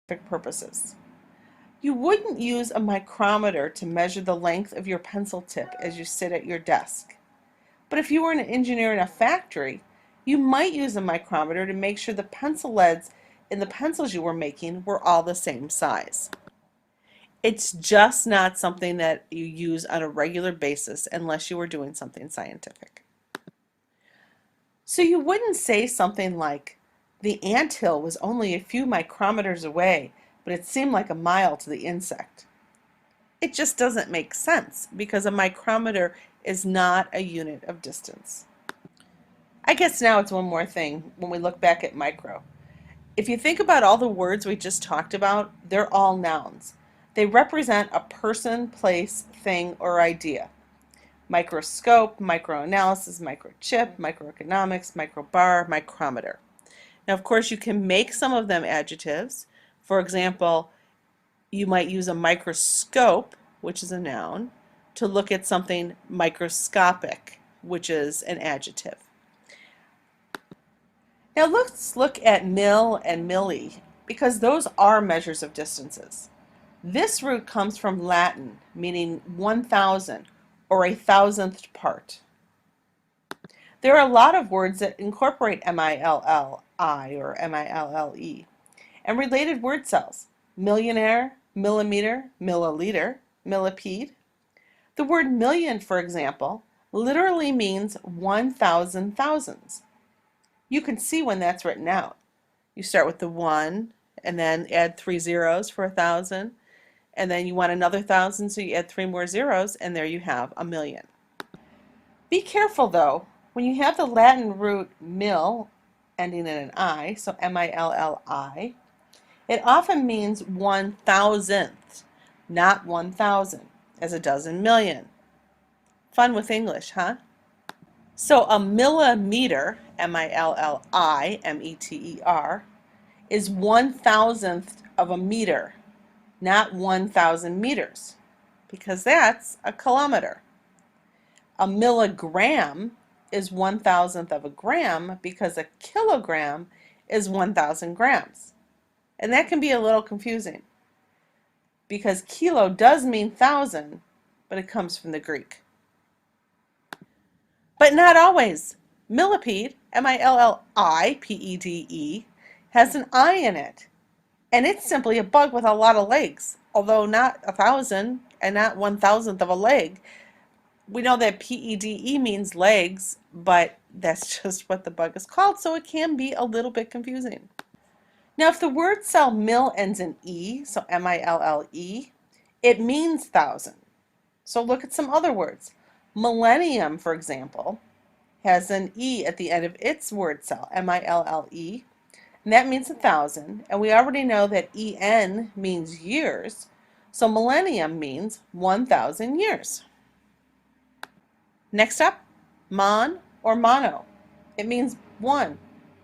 purposes. You wouldn't use a micrometer to measure the length of your pencil tip as you sit at your desk. But if you were an engineer in a factory, you might use a micrometer to make sure the pencil leads in the pencils you were making were all the same size. It's just not something that you use on a regular basis unless you were doing something scientific. So you wouldn't say something like, the anthill was only a few micrometers away, but it seemed like a mile to the insect. It just doesn't make sense because a micrometer is not a unit of distance. I guess now it's one more thing when we look back at micro. If you think about all the words we just talked about, they're all nouns. They represent a person, place, thing, or idea. Microscope, microanalysis, microchip, microeconomics, microbar, micrometer. Now, of course, you can make some of them adjectives. For example, you might use a microscope, which is a noun, to look at something microscopic, which is an adjective. Now let's look at mil and milli, because those are measures of distances. This root comes from Latin, meaning 1,000 or a thousandth part. There are a lot of words that incorporate M-I-L-L-I or M-I-L-L-E and related word cells: millionaire, millimeter, milliliter, millipede. The word million, for example, literally means 1,000 thousands. You can see when that's written out. You start with the 1 and then add 3 zeros for 1,000, and then you want another 1,000, so you add 3 more zeros, and there you have a million. Be careful though, when you have the Latin root mil ending in an I, so M-I-L-L-I, it often means 1,000th, not 1,000, as it does in million. Fun with English, huh? So a millimeter, M-I-L-L-I-M-E-T-E-R, is 1,000th of a meter, not 1,000 meters, because that's a kilometer. A milligram is 1,000th of a gram because a kilogram is 1,000 grams. And that can be a little confusing because kilo does mean thousand, but it comes from the Greek. But not always. Millipede, M-I-L-L-I-P-E-D-E, has an I in it. And it's simply a bug with a lot of legs, although not 1,000 and not 1,000th of a leg. We know that P-E-D-E means legs, but that's just what the bug is called, so it can be a little bit confusing. Now, if the word cell mill ends in E, so M-I-L-L-E, it means thousand. So look at some other words. Millennium, for example, has an E at the end of its word cell, M-I-L-L-E, and that means 1,000, and we already know that E-N means years, so millennium means 1,000 years. Next up, mon or mono. It means one,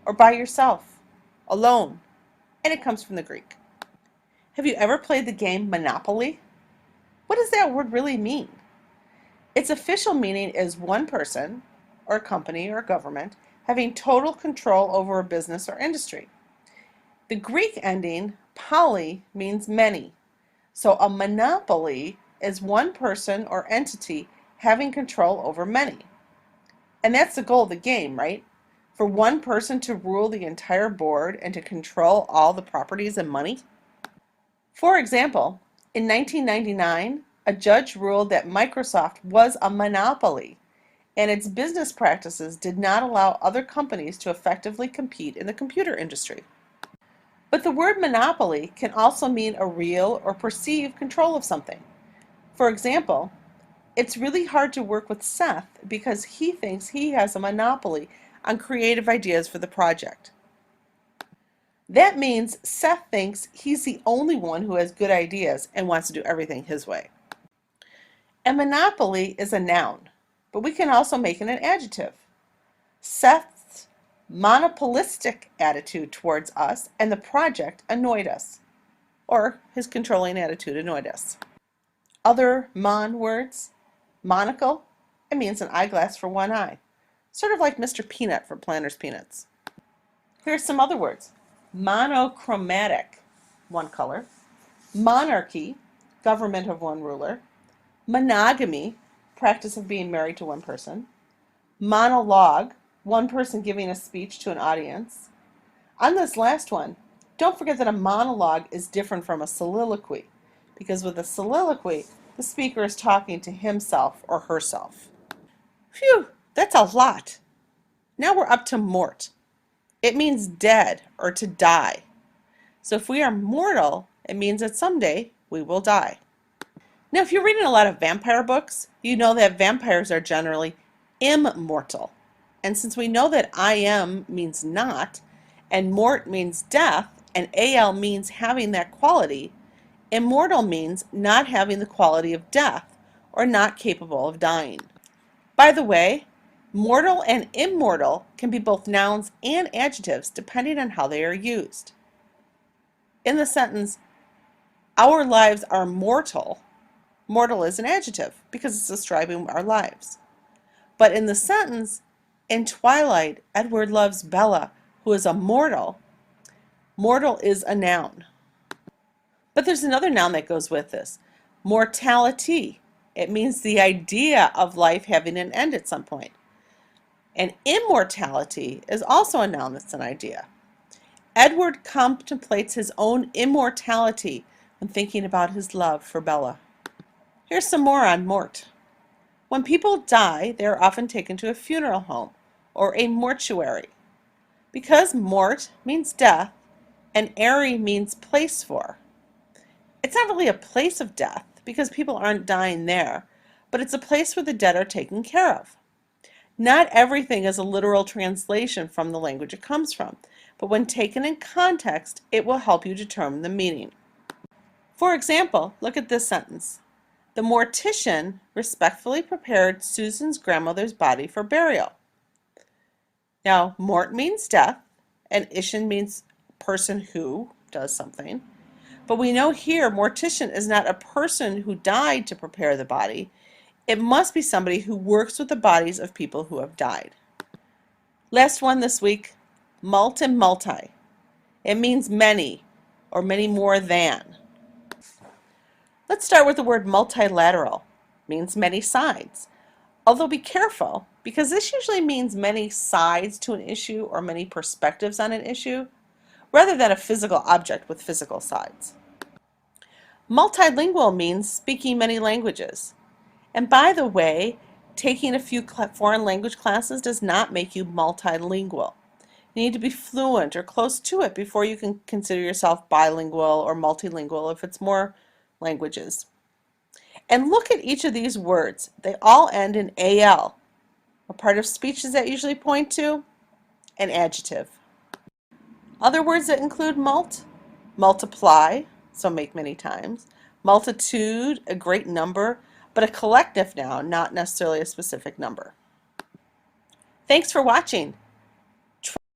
or by yourself, alone, and it comes from the Greek. Have you ever played the game Monopoly? What does that word really mean? Its official meaning is one person, or a company, or a government, having total control over a business or industry. The Greek ending, poly, means many. So a monopoly is one person or entity having control over many. And that's the goal of the game, right? For one person to rule the entire board and to control all the properties and money? For example, in 1999, a judge ruled that Microsoft was a monopoly and its business practices did not allow other companies to effectively compete in the computer industry. But the word monopoly can also mean a real or perceived control of something. For example, it's really hard to work with Seth because he thinks he has a monopoly on creative ideas for the project. That means Seth thinks he's the only one who has good ideas and wants to do everything his way. A monopoly is a noun, but we can also make it an adjective. Seth's monopolistic attitude towards us and the project annoyed us, or his controlling attitude annoyed us. Other mon words: monocle, it means an eyeglass for one eye, sort of like Mr. Peanut for Planters Peanuts. Here's some other words. Monochromatic, one color. Monarchy, government of one ruler. Monogamy, practice of being married to one person. Monologue, one person giving a speech to an audience. On this last one, don't forget that a monologue is different from a soliloquy, because with a soliloquy, the speaker is talking to himself or herself. Phew, that's a lot. Now we're up to mort. It means dead or to die. So if we are mortal, it means that someday we will die. Now, if you're reading a lot of vampire books, you know that vampires are generally immortal. And since we know that I am means not, and mort means death, and al means having that quality, immortal means not having the quality of death or not capable of dying. By the way, mortal and immortal can be both nouns and adjectives depending on how they are used. In the sentence, our lives are mortal, mortal is an adjective because it's describing our lives. But in the sentence, in twilight, Edward loves Bella, who is a mortal, mortal is a noun. But there's another noun that goes with this, mortality. It means the idea of life having an end at some point. And immortality is also a noun that's an idea. Edward contemplates his own immortality when thinking about his love for Bella. Here's some more on mort. When people die, they are often taken to a funeral home or a mortuary. Because mort means death and airy means place for. It's not really a place of death because people aren't dying there, but it's a place where the dead are taken care of. Not everything is a literal translation from the language it comes from, but when taken in context, it will help you determine the meaning. For example, look at this sentence. The mortician respectfully prepared Susan's grandmother's body for burial. Now, mort means death, and ischen means person who does something. But we know here mortician is not a person who died to prepare the body. It must be somebody who works with the bodies of people who have died. Last one this week, mult and multi. It means many or many more than. Let's start with the word multilateral. It means many sides. Although be careful, because this usually means many sides to an issue or many perspectives on an issue, rather than a physical object with physical sides. Multilingual means speaking many languages. And by the way, taking a few foreign language classes does not make you multilingual. You need to be fluent or close to it before you can consider yourself bilingual or multilingual if it's more languages. And look at each of these words. They all end in al. What part of speech does that usually point to? An adjective. Other words that include mult: multiply, so make many times, multitude, a great number, but a collective noun, not necessarily a specific number. Thanks for watching.